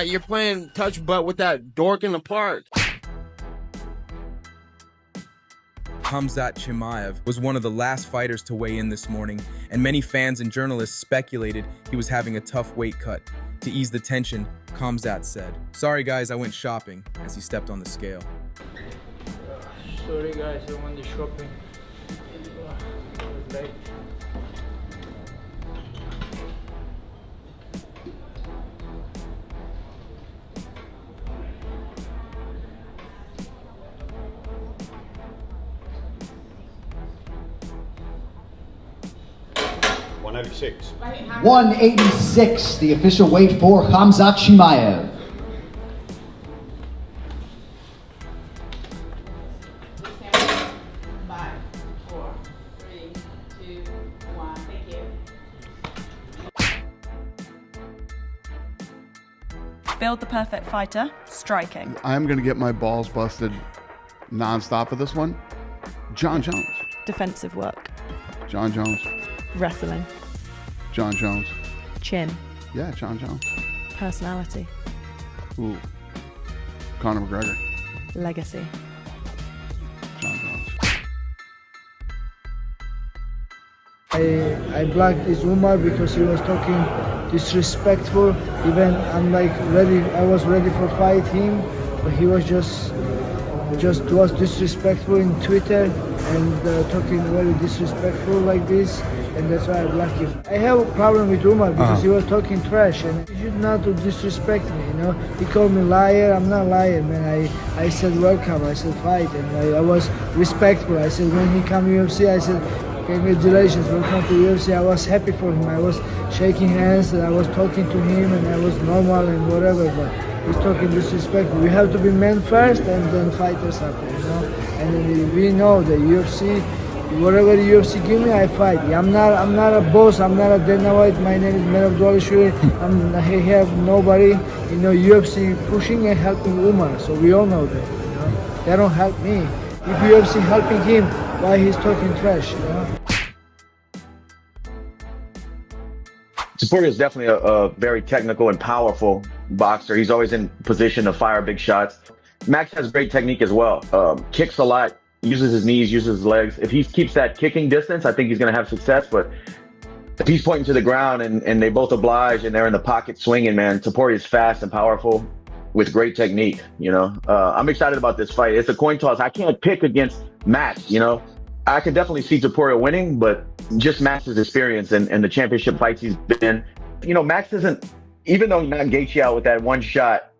You're playing touch butt with that dork in the park. Khamzat Chimaev was one of the last fighters to weigh in this morning, and many fans and journalists speculated he was having a tough weight cut. To ease the tension, Khamzat said, "Sorry guys, I went shopping," as he stepped on the scale. Sorry guys, I went shopping. I was late. $186. 186, the official weight for Khamzat Chimaev. Five, four, three, two, one. Thank you. Build the perfect fighter, striking. I'm going to get my balls busted nonstop for this one. John Jones. Defensive work. John Jones. Wrestling. John Jones. Chin. Yeah, John Jones. Personality. Ooh. Conor McGregor. Legacy. John Jones. I blocked this Umar because he was talking disrespectful. Even I was ready for fight him, but he was just was disrespectful in Twitter and talking very disrespectful like this, and that's why I blocked him. I have a problem with Umar because he was talking trash, and he should not disrespect me, you know. He called me liar. I'm not liar, man. I said welcome, I said fight, and I was respectful. I said when he come UFC, I said congratulations, welcome to UFC. I was happy for him. I was shaking hands and I was talking to him and I was normal and whatever, but he's talking disrespectful. We have to be men first and then fighters after, you know. And then we know the UFC, whatever the UFC give me, I fight. I'm not a boss. I'm not a Dana White. My name is Merab Dwalishvili. I have nobody, you know, UFC pushing and helping Umar. So we all know that, you know. They don't help me. If UFC helping him, why he's talking trash, you know? Tuporia is definitely a very technical and powerful boxer. He's always in position to fire big shots. Max has great technique as well. Kicks a lot, uses his knees, uses his legs. If he keeps that kicking distance, I think he's going to have success. But if he's pointing to the ground and they both oblige and they're in the pocket swinging, man, Tuporia is fast and powerful with great technique, you know. I'm excited about this fight. It's a coin toss. I can't pick against Max, you know. I could definitely see Tuporia winning, but just Max's experience and the championship fights he's been in. You know, Max isn't, even though he knocked Gaethje out with that one shot,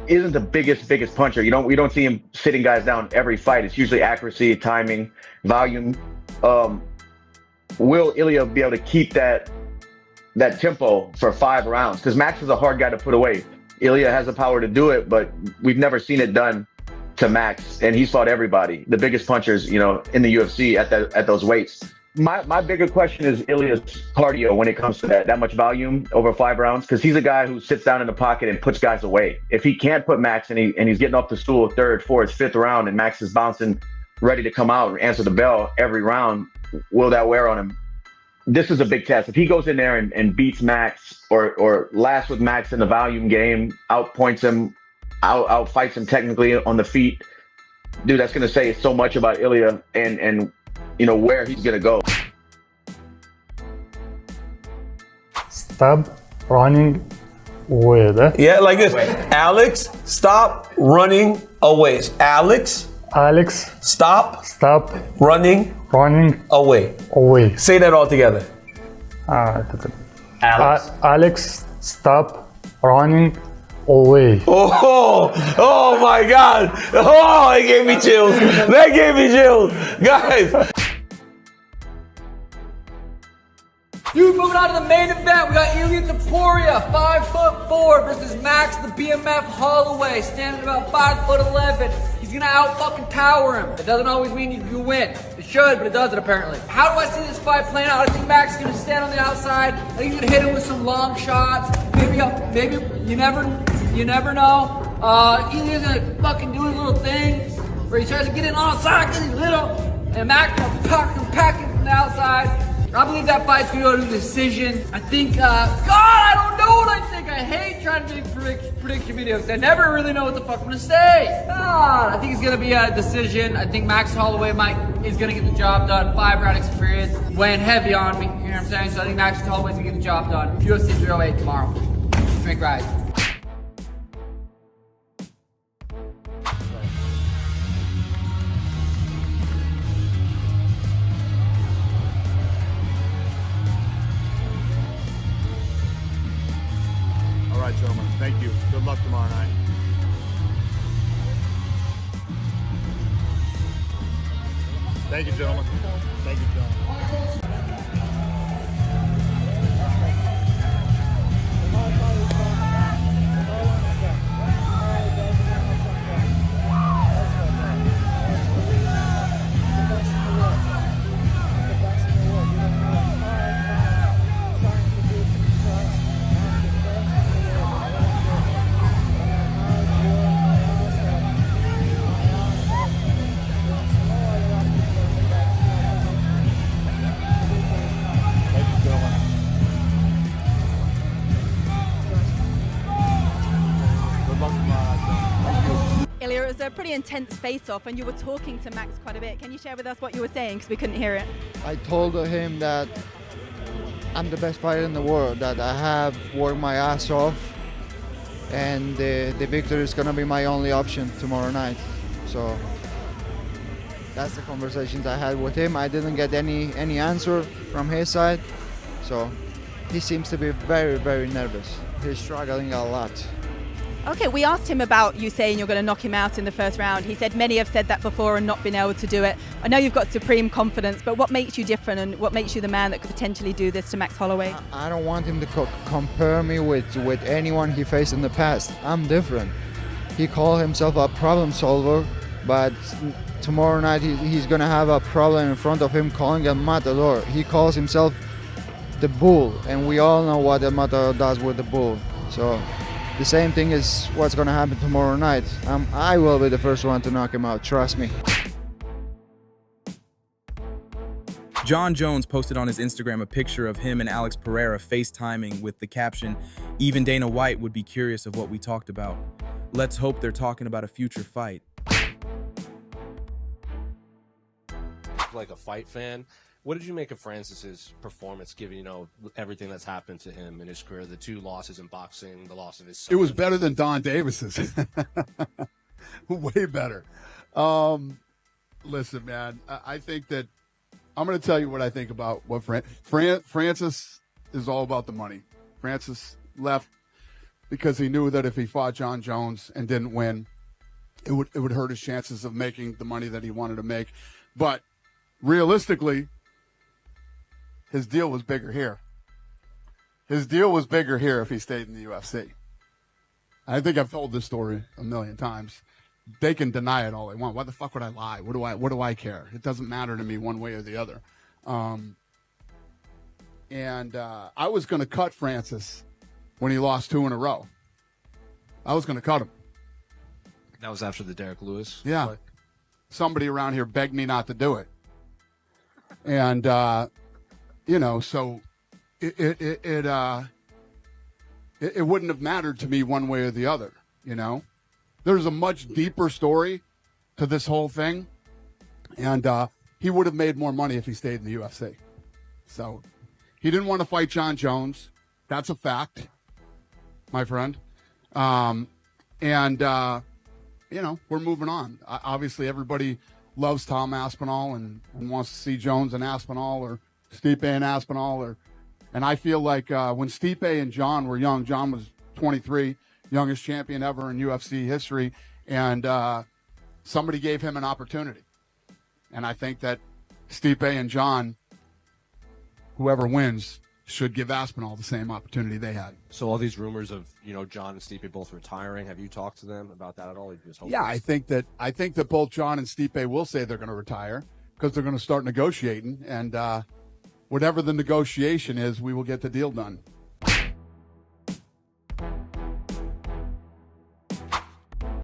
isn't the biggest puncher. We don't see him sitting guys down every fight. It's usually accuracy, timing, volume. Will Ilia be able to keep that tempo for 5 rounds? Because Max is a hard guy to put away. Ilia has the power to do it, but we've never seen it done to Max, and he's fought everybody, the biggest punchers, you know, in the UFC at those weights. My bigger question is Ilia's cardio when it comes to that much volume over 5 rounds, because he's a guy who sits down in the pocket and puts guys away. If he can't put Max and he's getting off the stool 3rd, 4th, 5th round, and Max is bouncing, ready to come out and answer the bell every round, will that wear on him? This is a big test. If he goes in there and beats Max or lasts with Max in the volume game, outpoints him, outfights him technically on the feet, dude, that's going to say so much about Ilia and you know where he's going to go. Stop running away. Yeah, like this. Alex, stop running away. Alex, stop running away. Say that all together. Alex, stop running away. Oh my God. Oh, it gave me chills. That gave me chills. Guys. Dude, moving on to the main event, we got Ilia Tuporia, 5'4" versus Max the BMF Holloway, standing about 5'11". He's gonna out-fucking-tower him. It doesn't always mean you can win. It should, but it doesn't apparently. How do I see this fight playing out? I think Max is gonna stand on the outside. I think he's gonna hit him with some long shots. Maybe you never know. Ilia's gonna fucking do his little thing where he tries to get in on the side because he's little, and Max gonna pack him from the outside. I believe that fight's gonna go to decision. I think, God, I don't know what I think. I hate trying to do prediction videos. I never really know what the fuck I'm gonna say. I think it's gonna be a decision. I think Max Holloway is gonna get the job done. 5-round experience, weighing heavy on me. You know what I'm saying? So I think Max Holloway's gonna get the job done. UFC 308 tomorrow. Drink rise. All right, gentlemen. Thank you. Good luck tomorrow night. Thank you, gentlemen. Thank you, gentlemen. Ilia, it was a pretty intense face-off, and you were talking to Max quite a bit. Can you share with us what you were saying, because we couldn't hear it? I told him that I'm the best fighter in the world, that I have worked my ass off, and the victory is going to be my only option tomorrow night. So that's the conversations I had with him. I didn't get any answer from his side, so he seems to be very, very nervous. He's struggling a lot. Okay, we asked him about you saying you're going to knock him out in the first round. He said many have said that before and not been able to do it. I know you've got supreme confidence, but what makes you different and what makes you the man that could potentially do this to Max Holloway? I don't want him to compare me with anyone he faced in the past. I'm different. He called himself a problem solver, but tomorrow night he's going to have a problem in front of him calling a matador. He calls himself the bull, and we all know what the matador does with the bull. So the same thing is what's going to happen tomorrow night. I will be the first one to knock him out, trust me. Jon Jones posted on his Instagram a picture of him and Alex Pereira FaceTiming with the caption, "Even Dana White would be curious of what we talked about. Let's hope they're talking about a future fight." Like a fight fan, what did you make of Francis's performance, given everything that's happened to him in his career, the 2 losses in boxing, the loss of his son? It was better than Don Davis's. Way better. Listen, man, I think that I'm going to tell you what I think about what Francis is all about the money. Francis left because he knew that if he fought Jon Jones and didn't win, it would hurt his chances of making the money that he wanted to make. But realistically, his deal was bigger here. His deal was bigger here if he stayed in the UFC. I think I've told this story a million times. They can deny it all they want. Why the fuck would I lie? What do I care? It doesn't matter to me one way or the other. I was going to cut Francis when he lost 2 in a row. I was going to cut him. That was after the Derek Lewis Yeah. fight? Somebody around here begged me not to do it. And, so it wouldn't have mattered to me one way or the other, There's a much deeper story to this whole thing, and he would have made more money if he stayed in the UFC. So he didn't want to fight Jon Jones. That's a fact, my friend. We're moving on. Obviously, everybody loves Tom Aspinall and wants to see Jones and Aspinall or Stipe and Aspinall. And I feel like when Stipe and John were young, John was 23, youngest champion ever in UFC history, and somebody gave him an opportunity. And I think that Stipe and John, whoever wins, should give Aspinall the same opportunity they had. So all these rumors of, John and Stipe both retiring, have you talked to them about that at all? Yeah, I think that both John and Stipe will say they're going to retire because they're going to start negotiating, and whatever the negotiation is, we will get the deal done.